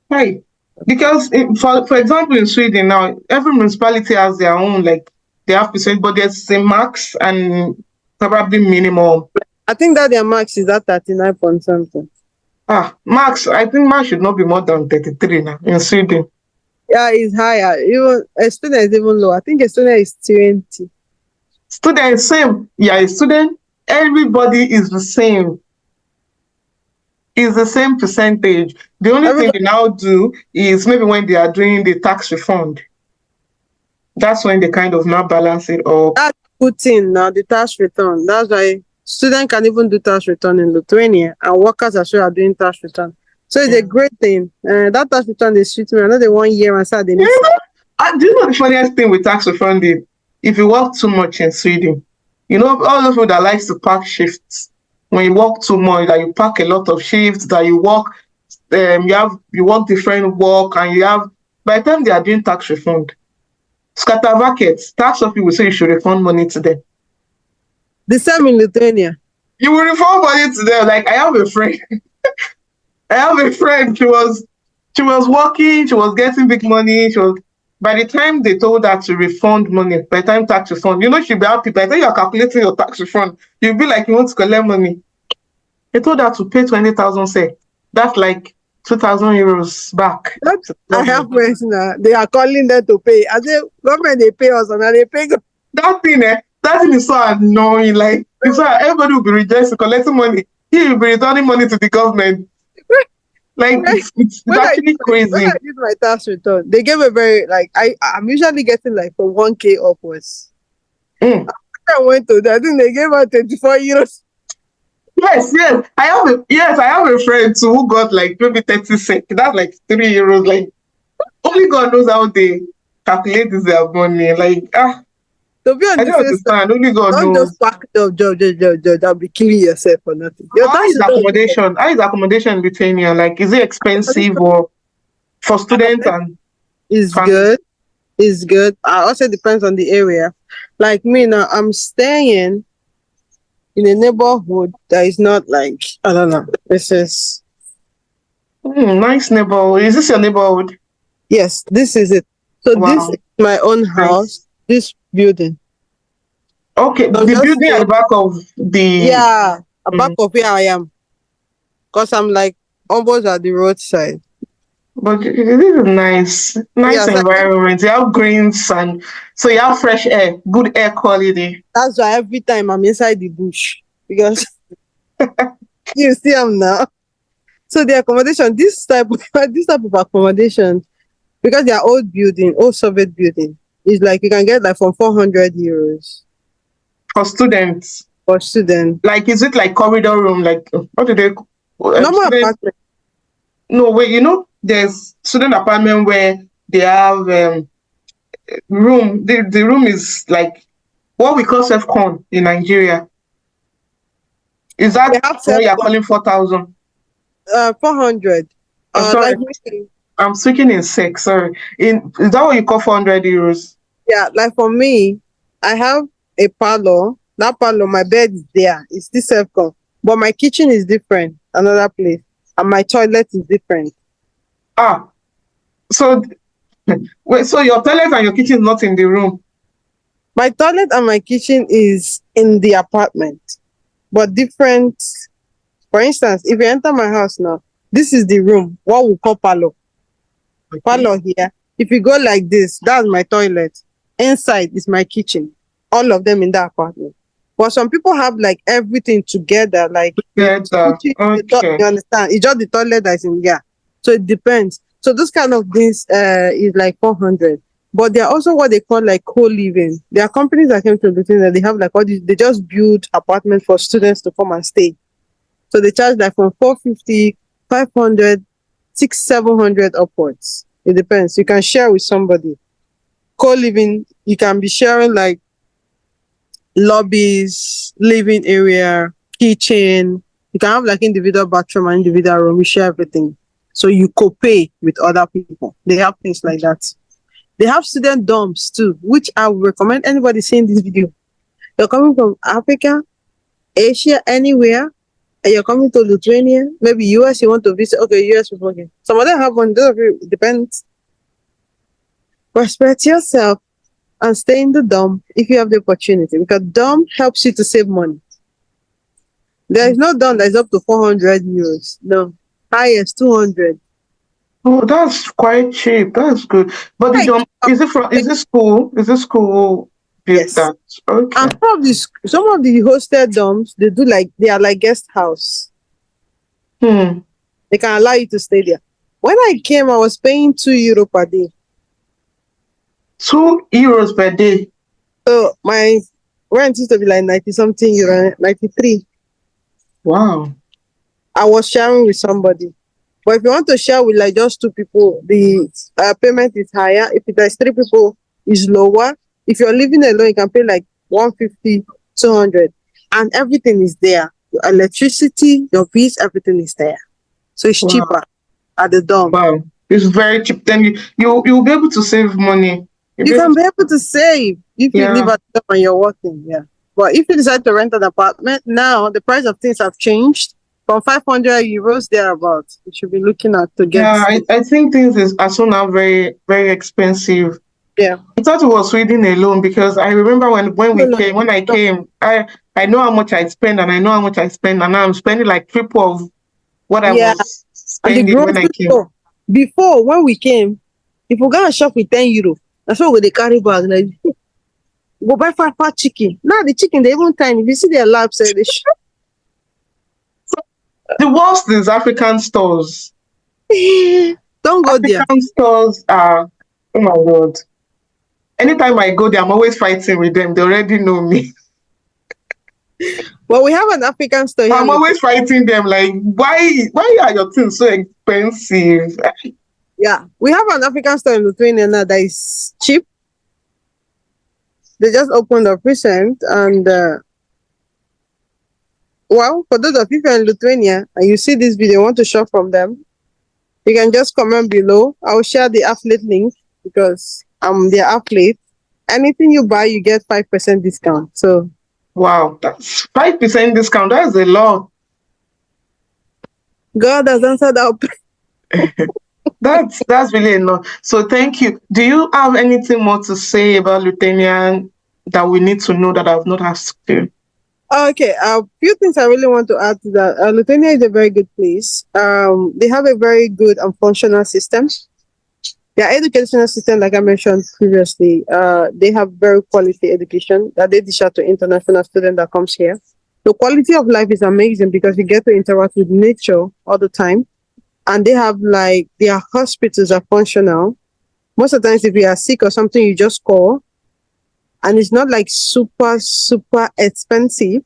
lot. Right. Because for example in Sweden now, every municipality has their own like they have percent, but there's a max and probably minimum. I think that their max is at 39 point something. Max, I think max should not be more than 33 now in Sweden. Yeah, it's higher. Even Estonia is even low. I think Estonia is 20. Student same. Yeah, a student, everybody is the same. Is the same percentage. The only thing Everybody they now do is maybe when they are doing the tax refund, that's when they kind of now balance it up. that's good thing now, the tax return. That's why students can even do tax return in Lithuania and workers as well are doing tax return. So it's a Yeah. great thing. That tax return is sweet me. Another 1 year and start they miss it. Do you know the funniest thing with tax refunding? If you work too much in Sweden, you know all those people that likes to pack shifts. when you work too much, that you pack a lot of shifts, that you work, you work different work, and you have, by the time they are doing tax refund, scatter brackets, tax office will say you should refund money to them. The same in Lithuania. You will refund money to them. Like I have a friend, I have a friend. She was working. She was getting big money. She was. By the time they told her to refund money, by the time tax refund, she'll be happy. By the time you're calculating your tax refund, you'll be like you want to collect money. They told her to pay 20,000 say. That's like 2,000 euros back That to the I have government. friends now. They are calling them to pay. I say, government they pay us and they pay. That thing is so annoying. Like it's so everybody will be rejecting collecting money. He will be returning money to the government. Like when it's actually when I crazy. did my tax return, they gave a very like I'm usually getting like from 1K upwards. Mm. I went to that, I think they gave out 24 euros. Yes, I have a friend too who got like maybe 30 cents. That's like 3 euros. Like only God knows how they calculate this their money. Like To be on I the don't safe side, understand. Only God don't just knows. pack job, and be killing yourself for nothing. Your How tax is return is accommodation? How is accommodation in Lithuania? Like is it expensive or for students accommodation and is family? good. Is good. Also depends on the area. Like me now, I'm staying in a neighborhood that is not like I don't know. This is Nice neighborhood. Is this your neighborhood? yes, this is it. So this is Wow, my own house. nice. This building. Okay, So I'm the just building at staying. the back of the. Yeah, back Mm, of where I am, cause I'm like almost at the roadside. but this is nice, nice Yes, environment. You have greens and so you have fresh air, good air quality. that's why every time I'm inside the bush because you see I'm now. So the accommodation, this type of accommodation, because they are old building, old Soviet building, is like you can get like from 400 euros For students. for student. Like, is it like corridor room? Like, what do they? Normal Student? apartment. No, wait. There's student apartment where they have room. The room is like what we call self con in Nigeria. Is They that have what self you're calling 4,000? 400. I'm sorry, Like me, I'm speaking in sec. Sorry, is that what you call 400 euros? yeah, like for me, I have a parlor. That parlor, my bed is there. It's still self con, but my kitchen is different. Another place, and my toilet is different. Ah, so wait, so your toilet and your kitchen is not in the room. My toilet and my kitchen is in the apartment, but different. For instance, if you enter my house now, this is the room, what we call parlor. Okay. Parlor here. If you go like this, that's my toilet. Inside is my kitchen. All of them in that apartment. But some people have like everything together, like the Together. kitchen, Okay. you understand? It's just the toilet that's in here. So it depends. So this kind of things is like 400. But there are also what they call like co-living. There are companies that came to the thing that they have like all these, they just build apartments for students to come and stay. So they charge like from 450, 500, 700 upwards. It depends. You can share with somebody. Co-living, you can be sharing like lobbies, living area, kitchen. You can have like individual bathroom and individual room. You share everything. So you co-pay with other people. They have things like that. They have student dorms too, which I would recommend anybody seeing this video. You're coming from Africa, Asia, anywhere, and you're coming to Lithuania, maybe US, you want to visit. Okay, US is working. Some of them have one, those of you, it depends. Respect yourself and stay in the dorm if you have the opportunity because dorm helps you to save money. There is no dorm that is up to 400 euros. No, highest 200. Oh, that's quite cheap. That's good. But the Like, dorm is it from? Is it school? Is it school built yes. that? Okay. And some of the hosted dorms, they do like, they are like guest house. Hmm. They can allow you to stay there. When I came, I was paying €2 per day. 2 euros per day. So my rent used to be like 90 something euro, 93. Wow. I was sharing with somebody. But if you want to share with like just two people, the payment is higher. If it is three people, it's lower. If you're living alone, you can pay like 150, 200, and everything is there. Your electricity, your fees, everything is there. So it's Wow. cheaper at the dorm. Wow. It's very cheap. Then you'll be able to save money. You'll You be able can to, be able to save if you live yeah. at home and you're working. Yeah. But if you decide to rent an apartment, now the price of things have changed from 500 euros thereabouts. You should be looking at to get. Yeah, I think things are so now very, very expensive. Yeah. I thought it was Sweden alone because I remember No, no, when I no. came, I know how much I spend and I know how much I spend and now I'm spending like triple of what I Yeah. was And the spending when I grocery came. store. Before, when we came, if we go and shop with 10 euro, that's what they carry bag. Like, go buy five chicken. Now the chicken, they even tiny. If you see their labs, they The worst is African stores. don't go there. African stores are, oh my God. Anytime I go there, I'm always fighting with them. They already know me. Well, we have an African store here I'm in always Lithuania. fighting them like, why are your things so expensive? Yeah, we have an African store in Lithuania now that is cheap. They just opened up recent, and well, for those of you who are in Lithuania and you see this video, want to shop from them, you can just comment below. I'll share the affiliate link because I'm their affiliate. Anything you buy, you get 5% discount. So Wow, that's 5% discount. That's a lot. God has answered our That's really enough. So thank you. Do you have anything more to say about Lithuania that we need to know that I've not asked you? Okay, a few things I really want to add to that. Lithuania is a very good place. They have a very good and functional system. Their educational system, like I mentioned previously, they have very quality education that they dish out to international student that comes here. The quality of life is amazing because you get to interact with nature all the time, and they have like their hospitals are functional. Most of the times, if you are sick or something, you just call, and it's not like super expensive.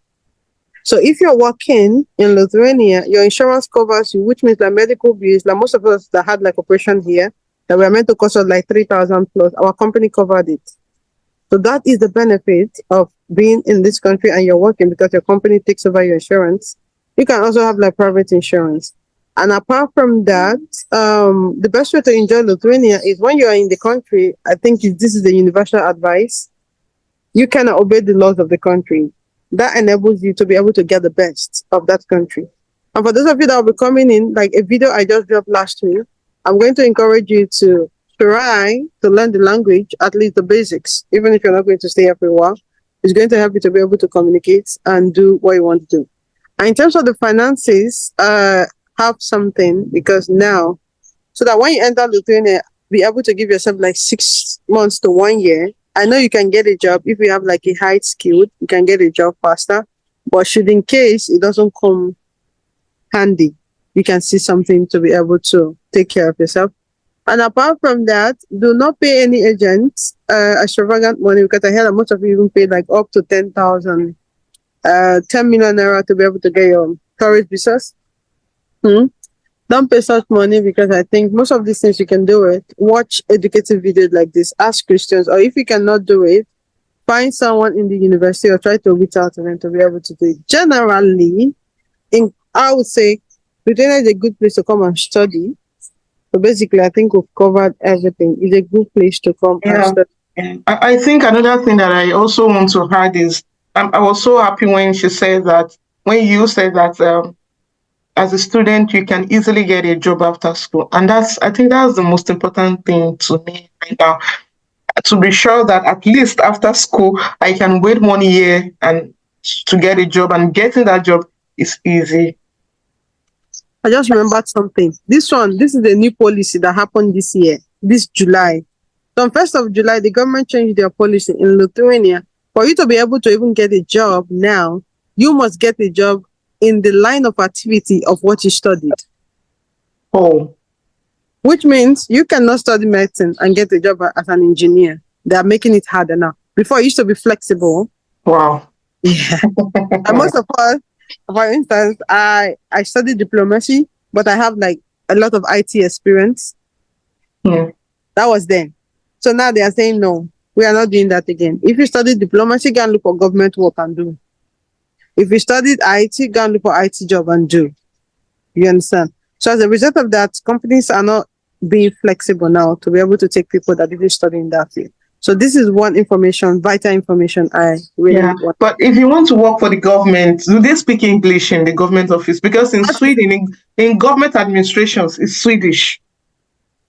So if you're working in Lithuania, your insurance covers you, which means like medical bills. Like most of us that had like operation here that were meant to cost us like 3,000 plus, our company covered it. So that is the benefit of being in this country and you're working because your company takes over your insurance. You can also have like private insurance. And apart from that, the best way to enjoy Lithuania is when you are in the country. I think this is the universal advice. You cannot obey the laws of the country. That enables you to be able to get the best of that country. And for those of you that will be coming in, like a video I just dropped last week, I'm going to encourage you to try to learn the language, at least the basics, even if you're not going to stay here for a while. It's going to help you to be able to communicate and do what you want to do. And in terms of the finances, have something because now, so that when you enter Lithuania, be able to give yourself like 6 months to 1 year. I know you can get a job if you have like a high skilled, you can get a job faster. But should in case it doesn't come handy, you can see something to be able to take care of yourself. And apart from that, do not pay any agents extravagant money because I heard that most of you even pay like up to 10,000, 10 million naira to be able to get your tourist visas. Don't pay such money because I think most of these things you can do it. Watch educative videos like this, ask questions, or if you cannot do it, find someone in the university or try to reach out to them to be able to do it. Generally, I would say Britannia is a good place to come and study. So basically, I think we've covered everything. It's a good place to come and Yeah. study. I think another thing that I also want to add is I was so happy when she said that, when you said that as a student, you can easily get a job after school. And I think that's the most important thing to me right now. To be sure that at least after school, I can wait 1 year and to get a job, and getting that job is easy. I just remembered something. This is the new policy that happened this year, this July. So on 1st of July, the government changed their policy in Lithuania. For you to be able to even get a job now, you must get a job in the line of activity of what you studied. Oh, Which means you cannot study medicine and get a job as an engineer. They are making it harder now. Before, it used to be flexible. wow. Yeah. And most of us, for instance, I studied diplomacy, but I have like a lot of IT experience. Hmm. That was then. So now they are saying, no, we are not doing that again. If you study diplomacy, you can look for government work and do. If you studied IT, go and look for IT job and do. You understand? So as a result of that, companies are not being flexible now to be able to take people that didn't study in that field. So this is one information, vital information I Yeah, really want. but if you want to work for the government, do they speak English in the government office? Because in That is, Sweden, in government administrations, it's Swedish.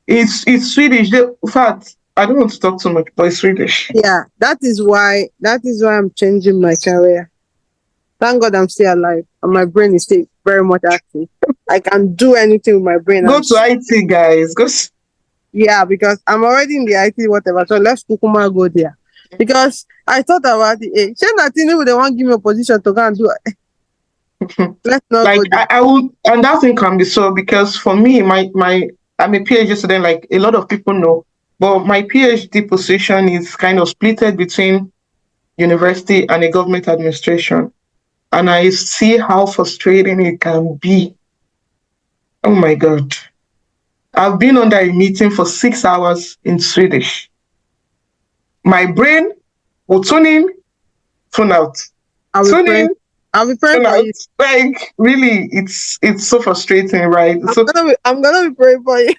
It's Swedish. In fact, I don't want to talk too much, but it's Swedish. yeah, that is why I'm changing my career. Thank God I'm still alive and my brain is still very much active. I can do anything with my brain. Go to IT, guys. Yeah, because I'm already in the IT whatever. So let's kukuma go there. Because I thought about it. Shey na Tinubu they want give me a position to go and do it. Let's not Like go there. I would, and that thing can be so because for me, my I'm a PhD student, like a lot of people know, but my PhD position is kind of splitted between university and a government administration, and I see how frustrating it can be. Oh my god. I've been under a meeting for 6 hours in Swedish. My brain will tune in, tune out. I'll be Tune praying. in, I'll be praying tune for out. you. Like really, it's so frustrating, right? So I'm gonna be praying for you.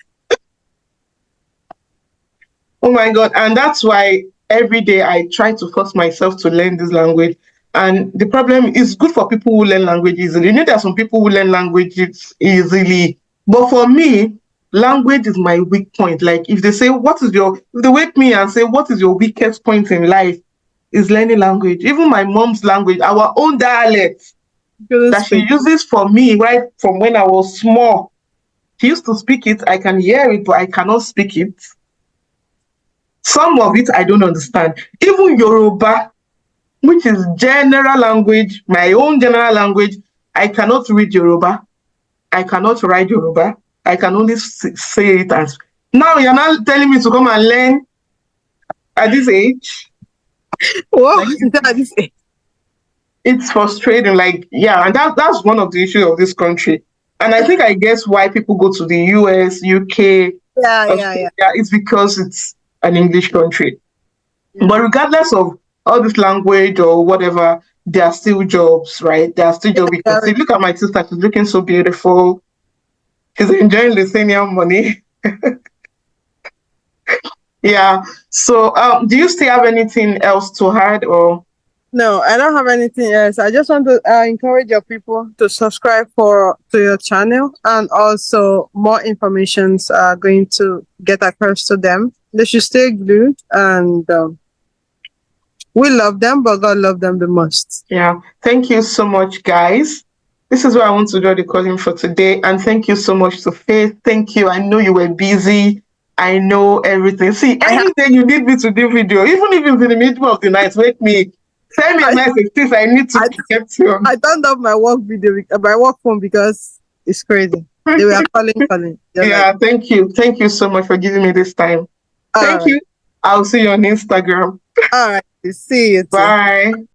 oh my god, and that's why every day I try to force myself to learn this language. And the problem is good for people who learn language easily. You know, there are some people who learn languages easily, but for me, language is my weak point. Like if they say, if they wake me and say, what is your weakest point in life? Is learning language. Even my mom's language, our own dialect Couldn't that she speak. uses for me right from when I was small. She used to speak it. I can hear it, but I cannot speak it. Some of it I don't understand. Even Yoruba, which is general language, my own general language, I cannot read Yoruba. I cannot write Yoruba. I can only say it as. Now you're not telling me to come and learn at this age. Wow, Like that is it. it's frustrating. Like yeah, and that's one of the issues of this country. And I think I guess why people go to the US, UK, Yeah, yeah, Australia, yeah. it's because it's an English country. Yeah. But regardless of all this language or whatever, there are still jobs, right? There are still jobs we can Very see. Look at my sister, she's looking so beautiful. She's enjoying Lithuanian money. Yeah. So do you still have anything else to add or No, I don't have anything else. I just want to encourage your people to subscribe to your channel, and also more informations are going to get across to them. They should stay glued, and we love them, but God love them the most. yeah. Thank you so much, guys. This is where I want to draw the curtain for today. And thank you so much to Faith. Thank you. I know you were busy. I know everything. See, I have any day you need me to do video, even if it's in the middle of the night, wake me. Send me a I, message. Please, I need to I get you. I turned off my work video, my work phone, because it's crazy. They were calling. They're like, Yeah, thank you. Thank you so much for giving me this time. all Thank right, you. I'll see you on Instagram. all right. See you too. Bye.